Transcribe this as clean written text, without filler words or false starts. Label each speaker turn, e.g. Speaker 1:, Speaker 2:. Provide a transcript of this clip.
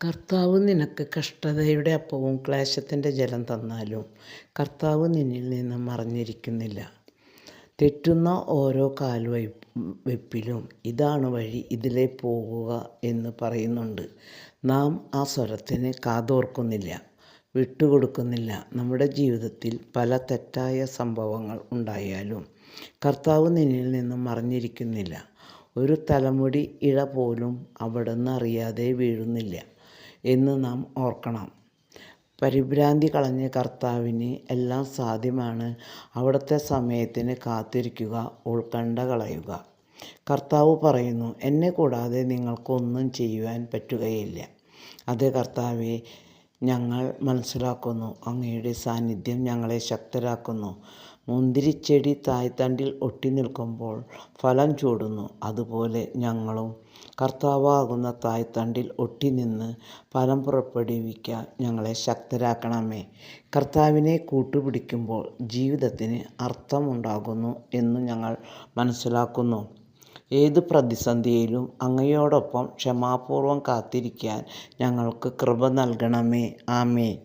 Speaker 1: കർത്താവ് നിനക്ക് കഷ്ടതയുടെ അപ്പവും ക്ലേശത്തിൻ്റെ ജലം തന്നാലും കർത്താവ് നിന്നിൽ നിന്ന് മറഞ്ഞിരിക്കുന്നില്ല. തെറ്റുന്ന ഓരോ കാൽവെപ്പിലും ഇതാണ് വഴി, ഇതിലേ പോകുക എന്ന് പറയുന്നുണ്ട്. നാം ആ സ്വരത്തിന് കാതോർക്കുന്നില്ല, വിട്ടുകൊടുക്കുന്നില്ല. നമ്മുടെ ജീവിതത്തിൽ പല തെറ്റായ സംഭവങ്ങൾ ഉണ്ടായാലും കർത്താവ് നിന്നിൽ നിന്നും മറഞ്ഞിരിക്കുന്നില്ല. ഒരു തലമുടി ഇഴ പോലും അവിടുന്ന് അറിയാതെ വീഴുന്നില്ല എന്ന് നാം ഓർക്കണം. പരിഭ്രാന്തി കളഞ്ഞ് കർത്താവിന് എല്ലാം സാധ്യമാണ്. അവിടുത്തെ സമയത്തിന് കാത്തിരിക്കുക, ഉത്കണ്ഠ കളയുക. കർത്താവ് പറയുന്നു, എന്നെ കൂടാതെ നിങ്ങൾക്കൊന്നും ചെയ്യുവാൻ പറ്റുകയില്ല. അതേ കർത്താവെ, ഞങ്ങൾ മനസ്സിലാക്കുന്നു, അങ്ങയുടെ സാന്നിധ്യം ഞങ്ങളെ ശക്തരാക്കുന്നു. മുന്തിരിച്ചെടി തായ്തണ്ടിൽ ഒട്ടി നിൽക്കുമ്പോൾ ഫലം ചൂടുന്നു, അതുപോലെ ഞങ്ങളും കർത്താവാകുന്ന തായ്തണ്ടിൽ ഒട്ടിനിന്ന് ഫലം പുറപ്പെടുവിക്കാൻ ഞങ്ങളെ ശക്തരാക്കണമേ. കർത്താവിനെ കൂട്ടുപിടിക്കുമ്പോൾ ജീവിതത്തിന് അർത്ഥമുണ്ടാകുന്നു എന്ന് ഞങ്ങൾ മനസ്സിലാക്കുന്നു. ഏത് പ്രതിസന്ധിയിലും അങ്ങയോടൊപ്പം ക്ഷമാപൂർവം കാത്തിരിക്കാൻ ഞങ്ങൾക്ക് കൃപ നൽകണമേ. ആമേൻ.